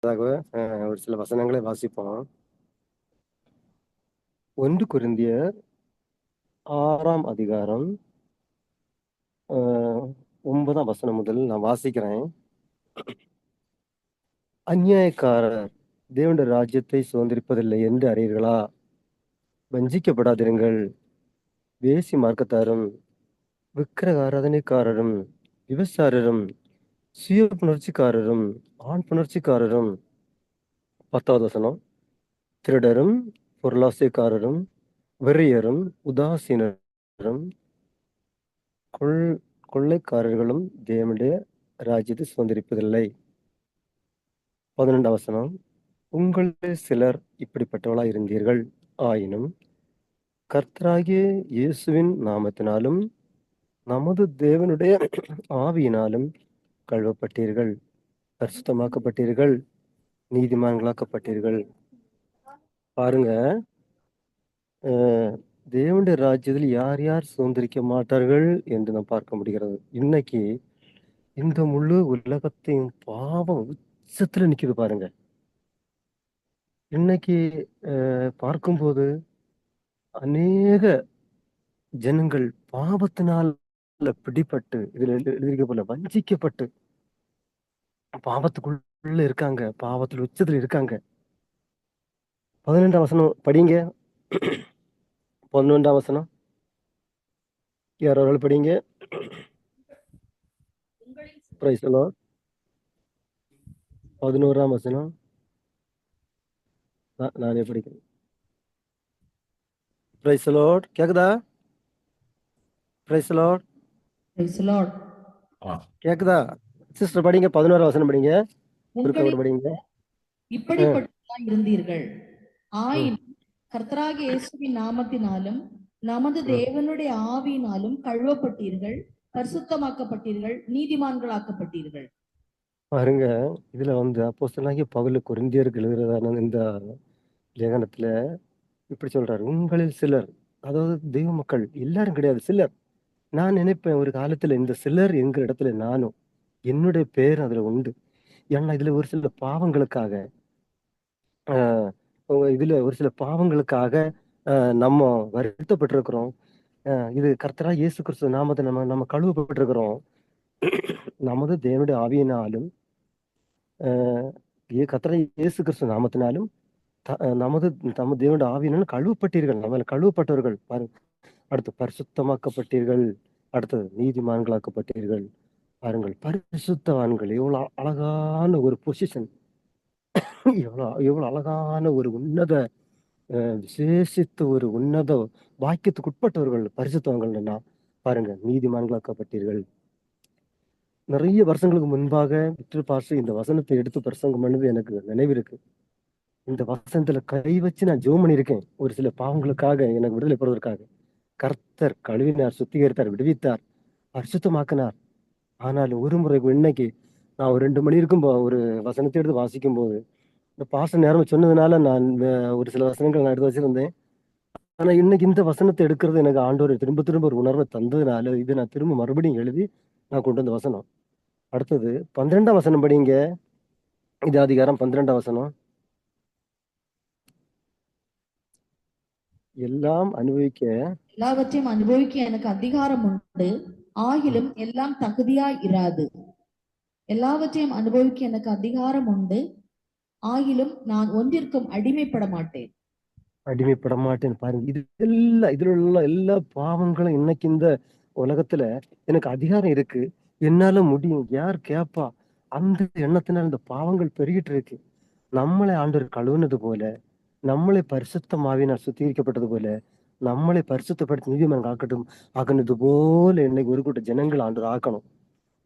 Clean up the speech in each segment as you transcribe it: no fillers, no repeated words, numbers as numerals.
ஒரு சில வசனங்களை வாசிப்போம். 1 கொரிந்தியர் 6ஆம் அதிகாரம் 9ஆம் வசனம் முதல் நான் வாசிக்கிறேன். அநியாயக்காரர் தேவனுடைய ராஜ்யத்தை சுதந்திரிப்பதில்லை என்று அறியீர்களா? வஞ்சிக்கப்படாதிருங்கள். வேசி மார்க்கத்தாரும் விக்கிரக ஆராதனைக்காரரும் விபசாரரும் சுய புணர்ச்சிக்காரரும் ஆண் புணர்ச்சிக்காரரும் 10வது வசனம் திருடரும் பொருளாசைக்காரரும் வெறியரும் உதாசீனரும் கொள்ளைக்காரர்களும் தேவனுடைய ராஜ்யத்தை சுதந்திரிப்பதில்லை. 12ஆம் வசனம் உங்களில் சிலர் இப்படிப்பட்டவளா இருந்தீர்கள். ஆயினும் கர்த்தராகிய இயேசுவின் நாமத்தினாலும் நமது தேவனுடைய ஆவியினாலும் கழுவப்பட்டீர்கள், பரிசுத்தமாக்கப்பட்டீர்கள், நீதிமான்களாக்கப்பட்டீர்கள். பாருங்க, தேவனுடைய ராஜ்யத்தில் யார் யார் சுதந்திரிக்க மாட்டார்கள் என்று நாம் பார்க்க முடிகிறது. இன்னைக்கு இந்த முழு உலகத்தையும் பாவம் உச்சத்துல நிக்குது பாருங்க. இன்னைக்கு பார்க்கும்போது அநேக ஜனங்கள் பாவத்தினால் பிடிபட்டு, இதுல எழுதியிருக்க போல வஞ்சிக்கப்பட்டு பாவத்துக்குள்ள இருக்காங்க, பாவத்தில் உச்சத்துல இருக்காங்க. 12ஆம் வசனம் படிங்க. 11ஆம் வசனம் யாராவது படிங்க. Praise the lord. 11ஆம் வசனம் நானே படிக்கிறேன். Praise the lord. கேக்குதா? Praise the lord. Praise the lord. கேக்குதா? சிஸ்டர் படிங்க. 11ஆம் வசனம் படிங்க. படிங்க. இப்படிப்பட்டவர்களாய் இருந்தீர்கள். ஆயினும் கர்த்தராகிய இயேசுவின் நாமத்தினாலும் நமது தேவனுடைய ஆவியினாலும் கழுவப்பட்டீர்கள், பரிசுத்தமாக்கப்பட்டீர்கள், நீதிமான்களாக்கப்பட்டீர்கள். பாருங்க, இதுல அப்போஸ்தலனாகிய பவுல் கொரிந்தியருக்கு எழுதுறதான இந்த லேகனத்துல இப்படி சொல்றாரு. உங்களில் சிலர், அதாவது தெய்வ மக்கள் எல்லாரும் கிடையாது, சிலர். நான் நினைப்பேன் ஒரு காலத்துல இந்த சிலர் என்கிற இடத்துல நானும், என்னுடைய பேர் அதுல உண்டு. ஏன்னா இதுல ஒரு சில பாவங்களுக்காக இதுல ஒரு சில பாவங்களுக்காக நம்ம வருத்தப்பட்டிருக்கிறோம். இது கர்த்தரா இயேசு கிறிஸ்து நாமத்தை நம்ம கழுவப்பட்டிருக்கிறோம். நமது தேவனுடைய ஆவியினாலும் கர்த்தரா இயேசு கிறிஸ்து நாமத்தினாலும் நமது தேவனுடைய ஆவியினாலும் கழுவப்பட்டீர்கள். நம்ம கழுவப்பட்டவர்கள். பாருங்க, அடுத்து பரிசுத்தமாக்கப்பட்டீர்கள், அடுத்தது நீதிமான்களாக்கப்பட்டீர்கள். பாருங்கள், பரிசுத்தவான்கள் எவ்வளவு அழகான ஒரு பொசிஷன், எவ்வளவு அழகான ஒரு உன்னத விசேஷித்த ஒரு உன்னத வாக்கியத்துக்கு உட்பட்டவர்கள் பரிசுத்தவங்கள்னா பாருங்க, நீதிமான்களாக்கப்பட்டீர்கள். நிறைய வருஷங்களுக்கு முன்பாக விக்டர் பாஸ்டர் இந்த வசனத்தை எடுத்து பிரசங்கம் பண்ணது எனக்கு நினைவிருக்கு. இந்த வசனத்துல கை வச்சு நான் ஜெபம் பண்ணியிருக்கேன். ஒரு சில பாவங்களுக்காக எனக்கு விடுதலை பெறுவதற்காக. கர்த்தர் கழுவினார், சுத்திகரித்தார், விடுவித்தார், பரிசுத்தமாக்கினார். ஆனால் ஒரு முறை இன்னைக்கு நான் ஒரு 2 மணி இருக்கும் ஒரு வசனத்தை எடுத்து வாசிக்கும் போது, இந்த பாஸ்டர் நேரம் சொன்னதுனால நான் ஒரு சில வசனங்கள் நான் எடுத்து வச்சிருந்தேன். ஆனா இன்னைக்கு இந்த வசனத்தை எடுக்கிறது எனக்கு ஆண்டவர் திரும்ப திரும்ப ஒரு உணர்வை தந்ததுனால இது நான் திரும்ப மறுபடியும் எழுதி நான் கொண்டு வந்த வசனம். அடுத்தது 12ஆம் வசனம் படிங்க. இது அதிகாரம் 12ஆம் வசனம். எல்லாவற்றையும் அனுபவிக்க எனக்கு அதிகாரம் உண்டு, ஆகிலும் எல்லாம் தகுதியாய் இராது. எல்லாவற்றையும் அனுபவிக்க எனக்கு அதிகாரம் உண்டு, ஆகிலும் நான் ஒன்றிற்கும் அடிமைப்பட மாட்டேன். பாருங்க, இதுல உள்ள எல்லா பாவங்களும் இன்னைக்கு இந்த உலகத்துல எனக்கு அதிகாரம் இருக்கு, என்னால முடியும், யார் கேப்பா, அந்த எண்ணத்தினால் இந்த பாவங்கள் பெருகிட்டு இருக்கு. நம்மளை ஆண்டவர் கழுவுனது போல, நம்மளை பரிசுத்தமாவினால் சுத்திகரிக்கப்பட்டது போல, நம்மளை பரிசுத்தப்படுத்தி நீதிமன்றம் ஆக்கட்டும் ஆக்கினது போல இன்னைக்கு ஒரு கூட்ட ஜனங்கள் ஆண்டவர் ஆக்கணும்.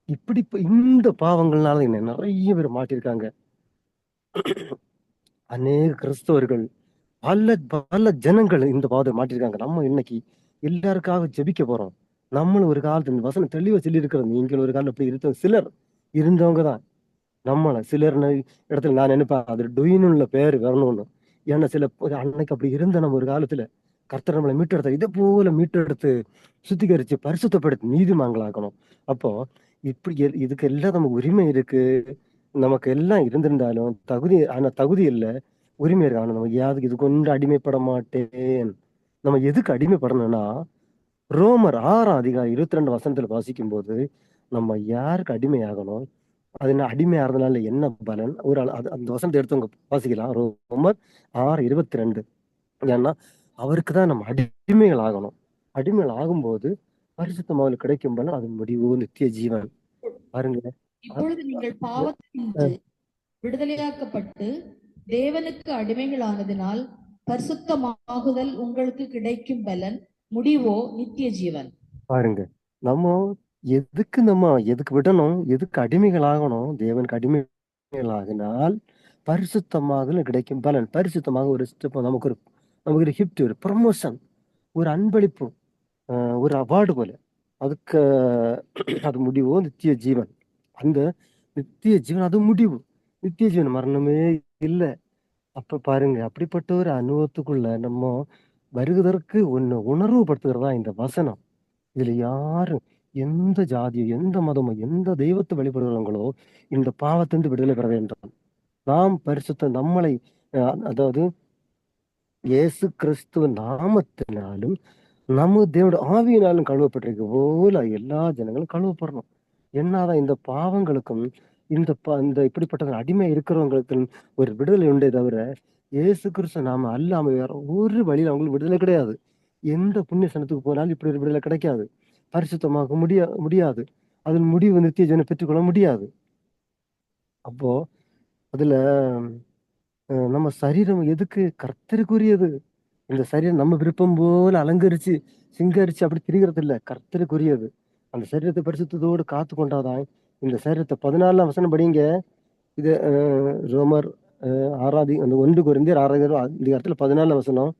இப்படி இந்த பாவங்கள்னால என்ன நிறைய பேர் மாட்டிருக்காங்க. அநேக கிறிஸ்தவர்கள், பல ஜனங்கள் இந்த பாவத்தை மாட்டிருக்காங்க. நம்ம இன்னைக்கு எல்லாருக்காக ஜெபிக்க போறோம். நம்மளும் ஒரு காலத்துல இந்த வசனம் தெளிவா சொல்லி இருக்கிறோம். நீங்கள் ஒரு காலம் அப்படி இருந்த சிலர் இருந்தவங்க தான். நம்மள சிலர் இடத்துல நான் நினைப்பேன் அது டொயின்னு பேர் வரணும்னு. ஏன்னா சில அன்னைக்கு அப்படி இருந்த நம்ம ஒரு காலத்துல கர்த்தர் நம்மளை மீட்டெடுத்த இதே போல மீட்டெடுத்து சுத்திகரிச்சு பரிசுத்தப்படுத்தி நீதிமான்களாக்கணும். அப்போ இப்படி இதுக்கு எல்லாம் நமக்கு உரிமை இருக்கு. நமக்கு எல்லாம் இருந்திருந்தாலும் தகுதி இல்ல, உரிமை இருக்கு. ஆனா நம்ம யாருக்கு இது கொண்டு அடிமைப்பட மாட்டேன். நம்ம எதுக்கு அடிமைப்படணும்னா, ரோமர் 6:22 வாசிக்கும் போது நம்ம யாருக்கு அடிமையாகணும், அது என்ன அடிமையாகிறதுனால என்ன பலன், ஒரு அந்த வசனத்தை எடுத்தவங்க வாசிக்கலாம். ரோமர் 6:22. ஏன்னா அவருக்கு தான் நம்ம அடிமைகள் ஆகணும். அடிமைகள் ஆகும்போது பரிசுத்தமாவில் கிடைக்கும் பலன், அது முடிவு நித்திய ஜீவன். பாருங்க. இப்பொழுது நீங்கள் பாவத்தினின்று விடுதலையாக்கப்பட்டு தேவனுக்கு அடிமைகளானதினால் பரிசுத்தமாகுதல் உங்களுக்கு கிடைக்கும் பலன், முடிவோ நித்திய ஜீவன். பாருங்க, நம்ம எதுக்கு விடணும், எதுக்கு அடிமைகள் ஆகணும், தேவனுக்கு அடிமைகள் ஆகினால் பரிசுத்தமாகுதல் கிடைக்கும் பலன். பரிசுத்தமாக ஒரு ஸ்டெப், நமக்கு ஒரு கிஃப்ட், ஒரு ப்ரமோஷன், ஒரு அன்பளிப்பு, ஒரு அவார்டு போல. அதுக்கு அது முடிவோ நித்திய ஜீவன். அந்த நித்திய ஜீவன் அது முடிவு. நித்திய ஜீவன் மரணமே இல்லை. அப்ப பாருங்க, அப்படிப்பட்ட ஒரு அனுபவத்துக்குள்ள நம்ம வருவதற்கு ஒண்ணு உணர்வுபடுத்துகிறதா இந்த வசனம். இதுல யாரும் எந்த ஜாதியோ, எந்த மதமோ, எந்த தெய்வத்தை வழிபடுகிறவங்களோ இந்த பாவத்திலிருந்து விடுதலை பெற வேண்டும். நாம் நம்மளை அதாவது இயேசு கிறிஸ்துவ நாமத்தினாலும் நம்ம தேவனுடைய ஆவியினாலும் கழுவப்பட்டிருக்க போல எல்லா ஜனங்களும் கழுவப்படணும். என்னாதான் இந்த பாவங்களுக்கும் இந்த இப்படிப்பட்ட அடிமை இருக்கிறவங்களுக்கு ஒரு விடுதலை உண்டே தவிர, இயேசு கிறிஸ்து நாம அல்லாம வேற ஒரு வழியில அவங்களுக்கு விடுதலை கிடையாது. எந்த புண்ணிய சனத்துக்கு போனாலும் இப்படி ஒரு விடுதலை கிடைக்காது. பரிசுத்தமாக முடியாது. அதன் முடிவு நித்திய ஜீவனை பெற்றுக்கொள்ள முடியாது. அப்போ அதுல நம்ம சரீரம் எதுக்கு கர்த்தருக்குரியது. இந்த சரீரம் நம்ம விருப்பம் போல அலங்கரிச்சு சிங்கரிச்சு அப்படி திரிகிறது இல்ல, கர்த்தருக்குரியது. அந்த சரீரத்தை பரிசுத்தத்தோடு காத்து கொண்டாதான் இந்த சரீரத்தை 14ஆம் வசனம் படிங்க. இது ரோமர் 1 கொரிந்தியர் 6:14 14ஆம் வசனம்.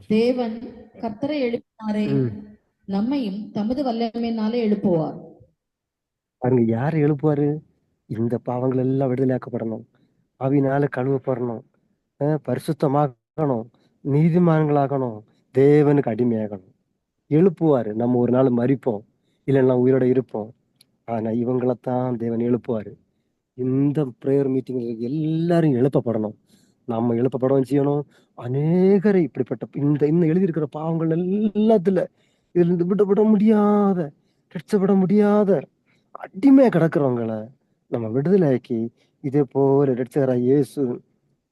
தேவன் கர்த்தரை எழுப்பினாரே, நம்மையும் தமது வல்லமையினாலே எழுப்புவார். பாருங்க, யாரை எழுப்புவாரு? இந்த பாவங்கள் எல்லாம் விடுதலையாக்கப்படணும், ஆவியினால கழுவப்படணும், பரிசுத்தமாகணும், நீதிமான்களாகணும், தேவனுக்கு அடிமையாகணும். எழுப்புவாரு. நம்ம ஒரு நாள் மரிப்போம், இல்லைன்னா உயிரோட இருப்போம். ஆனா இவங்களைத்தான் தேவன் எழுப்புவாரு. இந்த ப்ரேயர் மீட்டிங்ல எல்லாரும் எழுப்பப்படணும். நம்ம எழுப்பப்படவும் செய்யணும். அநேகரை இப்படிப்பட்ட இன்னும் எழுதியிருக்கிற பாவங்கள் எல்லாத்துல இதுல இருந்து விடப்பட முடியாத, ரட்சப்பட முடியாத அடிமையா கிடக்குறவங்களை நம்ம விடுதலையாக்கி, இதே போல ரட்சகராய் இயேசு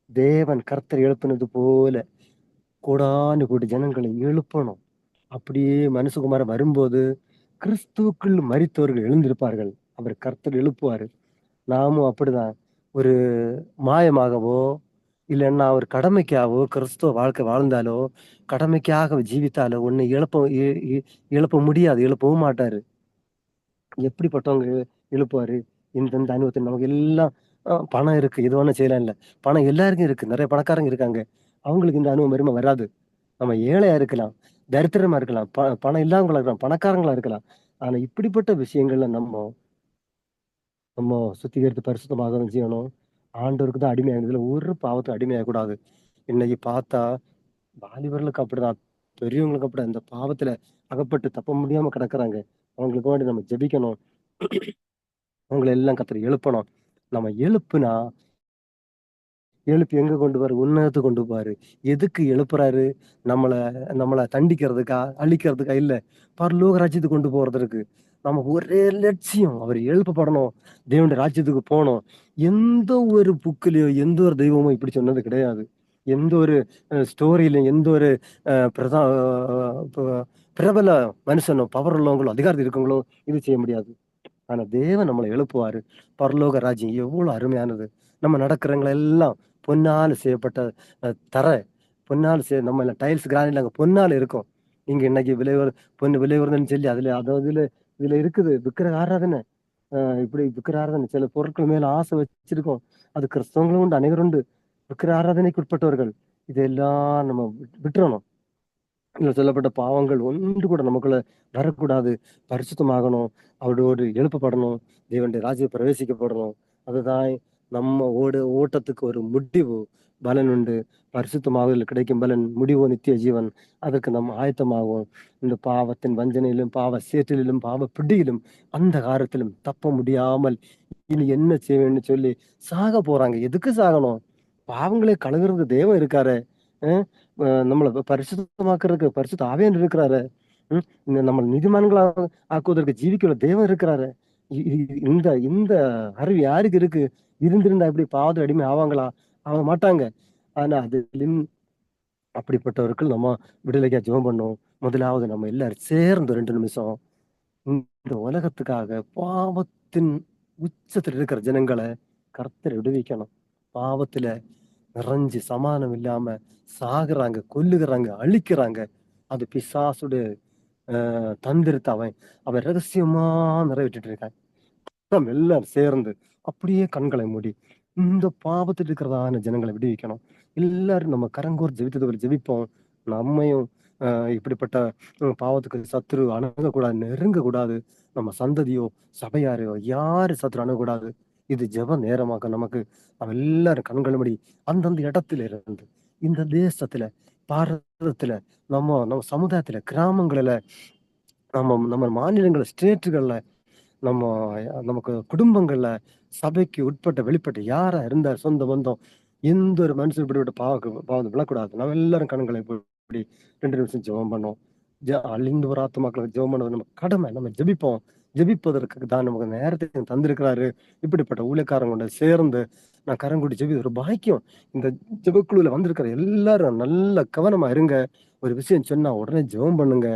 தேவன் கர்த்தர் எழுப்பினது போல கோடானு கோடி ஜனங்களை எழுப்பணும். அப்படியே மனுஷகுமாரன் வரும்போது கிறிஸ்துவுக்குள் மரித்தவர்கள் எழுந்திருப்பார்கள். அவர் கர்த்தர் எழுப்புவாரு. நாமும் அப்படிதான் ஒரு மாயமாகவோ, இல்லைன்னா ஒரு கடமைக்காகவோ கிறிஸ்துவ வாழ்க்கை வாழ்ந்தாலோ, கடமைக்காக ஜீவித்தாலோ ஒண்ணு எழுப்ப முடியாது, எழுப்பவும் மாட்டாரு. எப்படிப்பட்டவங்க எழுப்புவாரு? இந்த அனுபவத்தை நமக்கு எல்லாம் பணம் இருக்கு, எது வேணா செய்யலாம் இல்ல. பணம் எல்லாருக்கும் இருக்கு, நிறைய பணக்காரங்க இருக்காங்க. அவங்களுக்கு இந்த அனுபவம் வருமா? வராது. நம்ம ஏழையா இருக்கலாம், தரித்திரமா இருக்கலாம், பணம் இல்லாதவங்களா இருக்கலாம், பணக்காரங்களா இருக்கலாம். ஆனா இப்படிப்பட்ட விஷயங்கள்ல நம்ம நம்ம சுத்திகரித்து பரிசுத்தமாக செய்யணும். ஆண்டவருக்கு தான் அடிமையானதுல ஒரு பாவத்துக்கு அடிமையாக கூடாது. இன்னைக்கு பார்த்தா வாலிபர்களுக்கு அப்படிதான், பெரியவங்களுக்கு அப்படிதான் இந்த பாவத்துல அகப்பட்டு தப்ப முடியாம கிடக்குறாங்க. அவங்களுக்கு வேண்டி நம்ம ஜெபிக்கணும். அவங்களை எல்லாம் கர்த்தர் எழுப்பணும். நம்ம எழுப்பி எங்க கொண்டு போறாரு? உன்னதத்துக்கு கொண்டு போவாரு. எதுக்கு எழுப்புறாரு? நம்மள நம்மள தண்டிக்கிறதுக்கா, அழிக்கிறதுக்கா? இல்ல, பரலோக ராஜ்யத்துக்கு கொண்டு போறதற்கு. நமக்கு ஒரே லட்சியம், அவர் எழுப்பப்படணும், தேவனுடைய ராஜ்யத்துக்கு போகணும். எந்த ஒரு புக்கிலயோ எந்த ஒரு தெய்வமோ இப்படி சொன்னது கிடையாது. எந்த ஒரு ஸ்டோரியிலும் எந்த ஒரு பிரதா பிரபல மனுஷனோ, பவர் உள்ளவங்களோ, அதிகாரத்தில் இருக்கவங்களோ இது செய்ய முடியாது. ஆனா தேவன் நம்மளை எழுப்புவாரு. பரலோக ராஜ்யம் எவ்வளவு அருமையானது. நம்ம நடக்கிறவங்களை எல்லாம் பொன்னால செய்யப்பட்ட தர, நம்ம டைல்ஸ் கிரானைட்ல அங்க பொன்னால இருக்கும். இங்க இன்னைக்கு பொண்ணு விலை உயர்ந்ததுன்னு சொல்லி இதுல இருக்குது விக்கிரக ஆராதனை. இப்படி விக்கிர ஆராதனை, சில பொருட்கள் மேல ஆசை வச்சிருக்கோம். அது கிறிஸ்தவங்களும் உண்டு, அனைவரும் உண்டு. விக்கிர ஆராதனைக்கு உட்பட்டவர்கள். இதெல்லாம் நம்ம விட்டுறணும். இதுல சொல்லப்பட்ட பாவங்கள் ஒன்று கூட நமக்குள்ள வரக்கூடாது. பரிசுத்தமாகணும், அவரோடு எழுப்பப்படணும், தேவனுடைய ராஜ்யம் பிரவேசிக்கப்படணும். அதுதான் நம்ம ஓட்டத்துக்கு ஒரு முடிவு, பலன் உண்டு. பரிசுத்தமாவதில் கிடைக்கும் பலன் முடிவோ நித்திய ஜீவன். அதற்கு நம்ம ஆயத்தமாகும். இந்த பாவத்தின் வஞ்சனையிலும் பாவ சேற்றிலும் பாவ பிடியிலும் அந்த காரத்திலும் தப்ப முடியாமல் இனி என்ன செய்வேன்னு சொல்லி சாக போறாங்க. எதுக்கு சாகணும்? பாவங்களை கழுகுறதுக்கு தேவன் இருக்காரு. நம்மளை பரிசுத்தமாக்குறதுக்கு பரிசுத்த ஆவியானவர் இருக்கிறாரு. நம்ம நீதிமான்களா ஆக்குவதற்கு ஜீவிக்கிற தேவன் இருக்கிறாரு. இந்த இந்த அறிவு யாருக்கு இருக்கு? இருந்திருந்தா இப்படி பாவத்து அடிமை ஆவாங்களா? ஆக மாட்டாங்க. ஆனா அதிலும் அப்படிப்பட்டவர்கள் நம்ம விடுதலைக்கா ஜெபம் பண்ணோம். முதலாவது நம்ம எல்லாரும் சேர்ந்து 2 நிமிஷம் இந்த உலகத்துக்காக பாவத்தின் உச்சத்துல இருக்கிற ஜனங்களை கர்த்தரை விடுவிக்கணும். பாவத்துல நிறைஞ்சு சமாதானம் இல்லாம சாகுறாங்க, கொல்லுகிறாங்க, அழிக்கிறாங்க. அது பிசாசுடைய தந்திரத்தை அவன் ரகசியமா நிறைவேற்றிட்டு இருக்கான். நம்ம எல்லாரும் சேர்ந்து அப்படியே கண்களை மூடி இந்த பாவத்தில் இருக்கிறதான ஜனங்களை விடுவிக்கணும். எல்லாரும் நம்ம கரங்கோர் ஜெபித்தது ஜெபிப்போம். நம்மையும் இப்படிப்பட்ட பாவத்துக்கு சத்துரு அணுகக்கூடாது, நெருங்கக்கூடாது. நம்ம சந்ததியோ சபையாரையோ யாரு சத்துரு அணுகக்கூடாது. இது ஜெப நேரமாக நமக்கு நம்ம எல்லாரும் கண்களை மூடி அந்தந்த இடத்துல இருந்து இந்த தேசத்துல, பாரதத்துல, நம்ம சமுதாயத்துல, கிராமங்கள்ல, நம்ம மாநிலங்கள்ல, ஸ்டேட்டுகள்ல, நம்ம நமக்கு குடும்பங்கள்ல, சபைக்கு உட்பட்ட வெளிப்பட்ட யாரா இருந்தார் சொந்த பந்தம் எந்த ஒரு மனுஷன் இப்படிப்பட்ட பாவம் விழக்கூடாது. நம்ம எல்லாரும் கண்களை இப்படி 2 நிமிஷம் ஜெபம் பண்ணோம். அழிந்து ஒரு ஆத்துமாக்களுக்கு ஜெபம் பண்ணது நம்ம கடமை. நம்ம ஜெபிப்போம். ஜெபிப்பதற்கு தான் நமக்கு நேரத்தை தந்திருக்கிறாரு. இப்படிப்பட்ட ஊழியக்காரங்களோட சேர்ந்து நான் கரங்குடி ஜெபி ஒரு பாக்கியம். இந்த ஜெபக்குழுல வந்திருக்கிற எல்லாரும் நல்ல கவனமா இருங்க. ஒரு விஷயம் சொன்னா உடனே ஜெபம் பண்ணுங்க.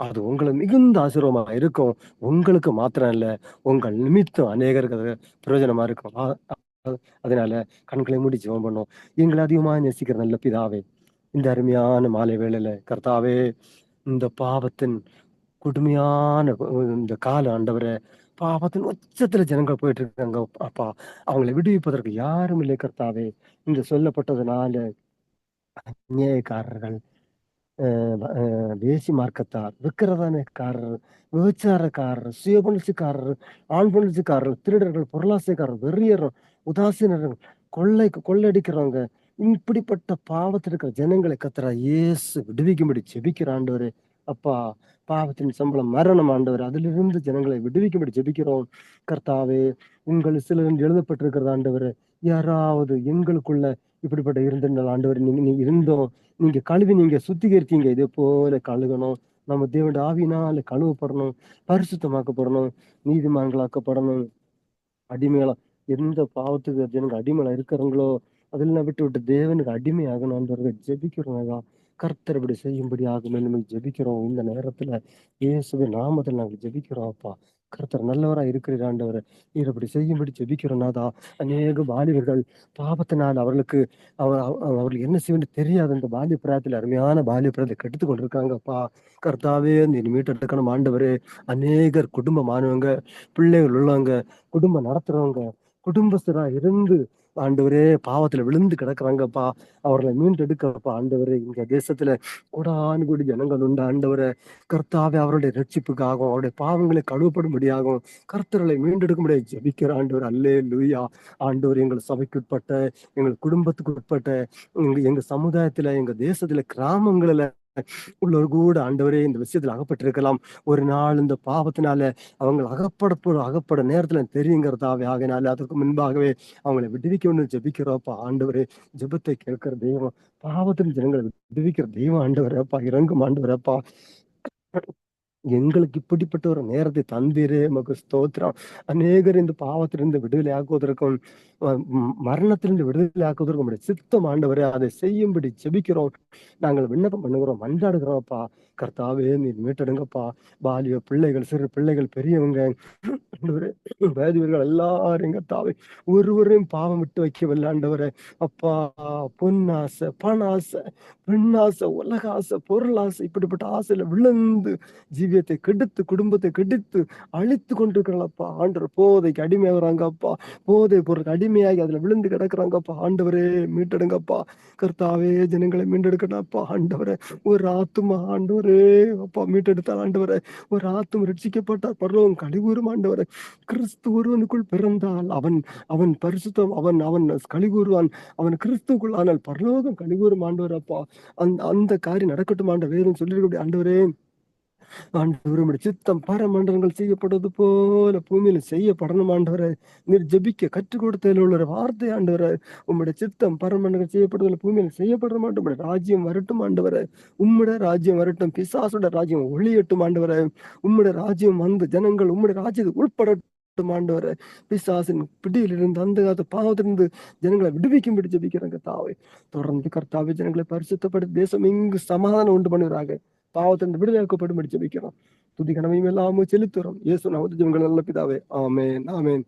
அது உங்களை மிகுந்த ஆசீர்வாதமா இருக்கும். உங்களுக்கு மாத்திரம் இல்ல, உங்கள் நிமித்தம் அநேகருக்கு அது பிரயோஜனமா இருக்கும். அதனால கண்களை மூடி ஜெபம் பண்ணும். எங்களை அதிகமா நேசிக்கிற நல்ல பிதாவே, இந்த அருமையான மாலை வேளையில கர்த்தாவே, இந்த பாவத்தின் கொடுமையான இந்த கால ஆண்டவரை பாவத்தின் உச்சத்துல ஜனங்கள் போயிட்டு இருக்காங்க அப்பா. அவங்களை விடுவிப்பதற்கு யாரும் இல்லை கர்த்தாவே. இந்த சொல்லப்பட்டதுனால அநியாயக்காரர்கள், தேசி மார்க்கத்தார், விக்கிரதானக்காரர், விபச்சாரக்காரர், சுயபுணர்ச்சிக்காரர், ஆண் புணர்ச்சிக்காரர், திருடர்கள், பொருளாசைக்காரர், வெறியர், உதாசீனர்கள், கொள்ளையடிக்கிறவங்க, இப்படிப்பட்ட பாவத்தில் இருக்கிற ஜனங்களை கத்தரா இயேசு விடுவிக்கும்படி ஜெபிக்கிற ஆண்டவரே. அப்பா, பாவத்தின் சம்பளம் மரணம் ஆண்டவர், அதிலிருந்து ஜனங்களை விடுவிக்கும்படி ஜெபிக்கிறோம் கர்த்தாவே. உங்கள் சிலர் எழுதப்பட்டிருக்கிறது ஆண்டவர். யாராவது எங்களுக்குள்ள இப்படிப்பட்ட இருந்திருந்தால் ஆண்டவர், நீங்க இருந்தோம், நீங்க கழுவி நீங்க சுத்திகரித்தீங்க. இதே போல கழுகணும். நம்ம தேவனுடைய ஆவியினால கழுவப்படணும், பரிசுத்தமாக்கப்படணும், நீதிமான்களாக்கப்படணும். அடிமைகளா எந்த பாவத்துக்கு ஜனங்க அடிமையா இருக்கிறாங்களோ அதெல்லாம் விட்டு விட்டு தேவனுக்கு அடிமை ஆகணும்ன்றத ஜெபிக்கிறோம். கர்த்தர் இப்படி செய்யும்படி ஆகும் ஜெபிக்கிறோம். இந்த நேரத்துல இயேசுவின் நாமத்தில் நாங்கள் ஜெபிக்கிறோம் அப்பா. கர்த்தர் நல்லவரா இருக்கிறீர் ஆண்டவர். நீர் அப்படி செய்யும்படி ஜெபிக்கிறோம்னாதா அநேக வாலிபர்கள் பாவத்தினால் அவர்களுக்கு என்ன செய்வது தெரியாது. அந்த பால்ய பிராயத்தில் அருமையான பால்ய பிராயத்தை கெடுத்து கொண்டிருக்காங்கப்பா. கர்த்தாவே நீர் மீட்டெடுக்கணும் ஆண்டவரே. அநேகர் குடும்பமானவங்க, பிள்ளைகள் உள்ளவங்க, குடும்பம் நடத்துறவங்க, குடும்பஸ்தரா இருந்து ஆண்டவரே பாவத்துல விழுந்து கிடக்குறாங்கப்பா. அவர்களை மீண்டெடுக்கப்பா ஆண்டவரே. இந்த தேசத்துல கோடானு கோடி ஜனங்கள் உண்டு ஆண்டவரே. கர்த்தாவே அவருடைய ரட்சிப்புக்காகவும் அவருடைய பாவங்களை கழுவப்படும்படியாகவும் கர்த்தர்களை மீண்டெடுக்கும்படியாக ஜெபிக்கிற ஆண்டவர். அல்லேலூயா. ஆண்டவர் எங்கள் சபைக்கு உட்பட்ட, எங்கள் குடும்பத்துக்கு உட்பட்ட, எங்க சமுதாயத்துல, எங்க தேசத்துல, கிராமங்கள்ல உள்ளவர் கூட ஆண்டவரே இந்த விஷயத்துல அகப்பட்டிருக்கலாம். ஒரு நாள் இந்த பாவத்தினால அவங்க அகப்பட நேரத்துல தெரியுங்கிறதாவே. ஆகினால அதற்கு முன்பாகவே அவங்களை விடுவிக்க ஜெபிக்கிறோப்பா ஆண்டவரே. ஜெபத்தை கேட்கிற தெய்வம், பாவத்தின் ஜனங்களை விடுவிக்கிற தெய்வம் ஆண்டவரேப்பா. இறங்கும் ஆண்டவரேப்பா. எங்களுக்கு இப்படிப்பட்ட ஒரு நேரத்தை தந்தீரே, நமக்கு ஸ்தோத்திரம். அநேகர் இந்த பாவத்திலிருந்து விடுதலை ஆக்குவதற்கும் மரணத்திலிருந்து விடுதலை ஆக்குவதற்கும் நம்முடைய சித்தம் ஆண்டவரே. அதை செய்யும்படி ஜெபிக்கிறோம். நாங்கள் விண்ணப்பம் பண்ணுகிறோம், மன்றாடுகிறோம்ப்பா. கர்த்தாவே நீர் மீட்டெடுங்கப்பா. பாலிய பிள்ளைகள், சிறு பிள்ளைகள், பெரியவங்க, வேதிவர்கள் எல்லாரும் கர்த்தாவே ஒருவரையும் பாவம் விட்டு வைக்கவில்லை ஆண்டவரே. அப்பா, பொன்னாசை, பணாசை, பெண்ணாசை, உலக ஆசை, பொருளாசை, இப்படிப்பட்ட ஆசையில விழுந்து ஜீவியத்தை கெடுத்து, குடும்பத்தை கெடுத்து அழித்து கொண்டிருக்கிறாங்களப்பா. ஆண்டவர் போதைக்கு அடிமையாகிறாங்க அப்பா. போதை பொருளுக்கு அடிமையாகி அதுல விழுந்து கிடக்குறாங்கப்பா. ஆண்டவரே மீட்டெடுங்கப்பா. கர்த்தாவே ஜனங்களை மீண்டெடுக்கணும்ப்பா. ஆண்டவரே ஒரு ஆத்துமா ஆண்டவரே அப்பா மீட்டெடுத்தால் ஆண்டவரே ஒரு ஆத்தும் ரட்சிக்கப்பட்டால் பரலோகம் கழிவுறும் ஆண்டவரே. கிறிஸ்து ஒருவனுக்குள் பிறந்தால் அவன் அவன் பரிசுத்தம் அவன் அவன் கழிவுறுவான். அவன் கிறிஸ்துக்குள் ஆனால் பரலோகம் கழிவுறும் ஆண்டவர் அப்பா. அந்த அந்த காரியம் நடக்கட்டும் ஆண்டவர். வேறும் சொல்லிருக்க ஆண்டவரே. ஆண்டவரே உம்முடைய சித்தம் பரமண்டலங்கள் செய்யப்படுவது போல பூமியில செய்யப்படணும் ஆண்டவரே. நீர் ஜெபிக்க கற்றுக் கொடுத்ததில் உள்ள ஒரு வார்த்தை ஆண்டவரே. உம்முடைய சித்தம் பரமண்டலங்கள் செய்யப்படுவதில் பூமியில செய்யப்பட மாட்டோம். உம்முடைய ராஜ்யம் வரட்டும் ஆண்டவரே. உம்முடைய ராஜ்யம் வரட்டும். பிசாசுடைய ராஜ்யம் ஒளியட்டும் ஆண்டவரே. உம்முடைய ராஜ்யம் வந்து ஜனங்கள் உம்முடைய ராஜ்யத்துக்கு உட்படட்டும் ஆண்டவரே. பிசாசின் பிடியிலிருந்து அந்த காலத்து பாவத்திலிருந்து ஜனங்களை விடுவிக்கும்படி ஜெபிக்கிறாங்க தாவை. தொடர்ந்து கர்த்தாவே ஜனங்களை பரிசுத்தப்படுத்தி தேசம் இங்கு சமாதானம் உண்டு பண்ணுவதாக. பாவத்திலிருந்து விடுதலையாக்கப்படும்படி ஜெபிக்கிறோம். துதி கனவையும் எல்லாமே செலுத்துறோம். இயேசு நாமத்தில் ஜெபங்கள் நல்ல பிதாவே. ஆமென் ஆமென்.